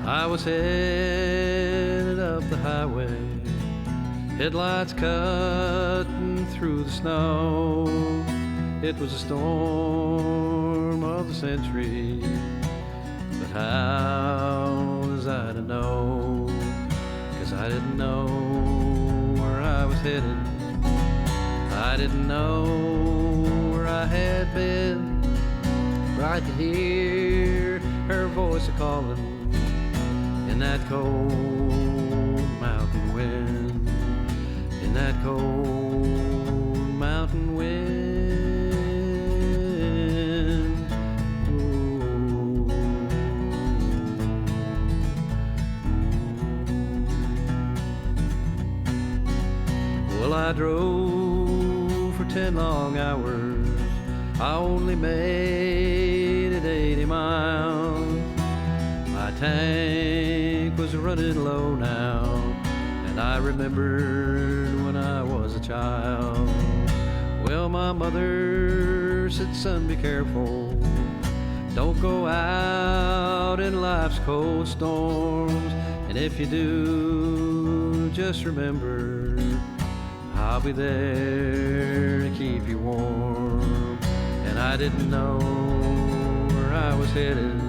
I was headed up the highway, headlights cutting through the snow. It was a storm of the century, but how was I to know? 'Cause I didn't know where I was headed. I didn't know where I had been, but I could hear her voice a-calling in that cold mountain wind, in that cold mountain wind. Ooh. Well, I drove for 10 long hours. I only made it 80 miles. My tank was running low now, and I remembered when I was a child. Well, my mother said, son, be careful. Don't go out in life's cold storms. And if you do, just remember, I'll be there to keep you warm. And I didn't know where I was headed,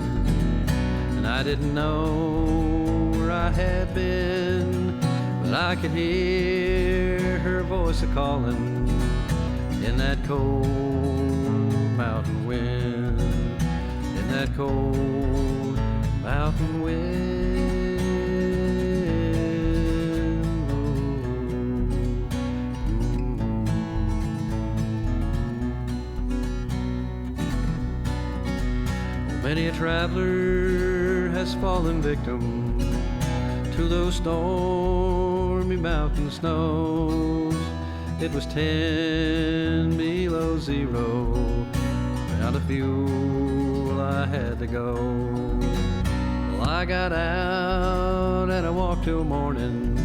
I didn't know where I had been, but I could hear her voice a-calling in that cold mountain wind, in that cold mountain wind. Many a traveler has fallen victim to those stormy mountain snows. It was 10 below zero, out of fuel I had to go. Well, I got out and I walked till morning,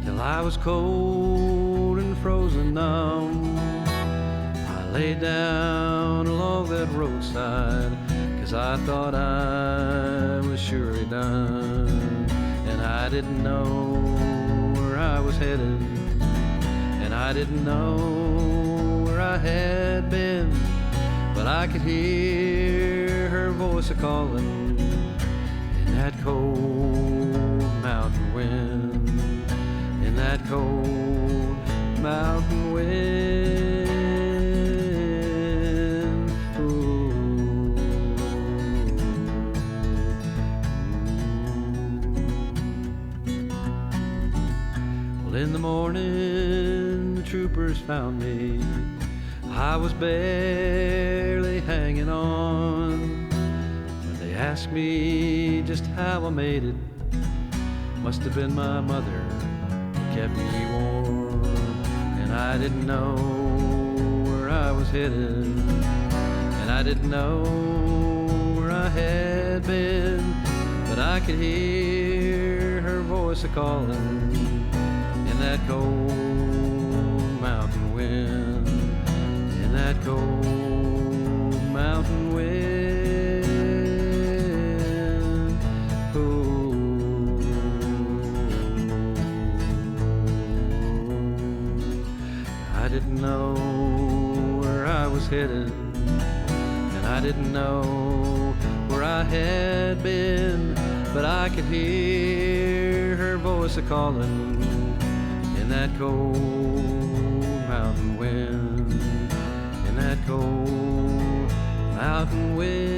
till I was cold and frozen numb. I laid down along that roadside, 'cause I thought I was surely done. And I didn't know where I was headed, and I didn't know where I had been, but I could hear her voice a-calling in that cold mountain wind, in that cold mountain wind. In the morning, the troopers found me. I was barely hanging on. When they asked me just how I made it, must have been my mother who kept me warm. And I didn't know where I was headed, and I didn't know where I had been, but I could hear her voice a-calling in that cold mountain wind, in that cold mountain wind. Ooh. I didn't know where I was headed, and I didn't know where I had been, but I could hear her voice a-calling in that cold mountain wind, in that cold mountain wind.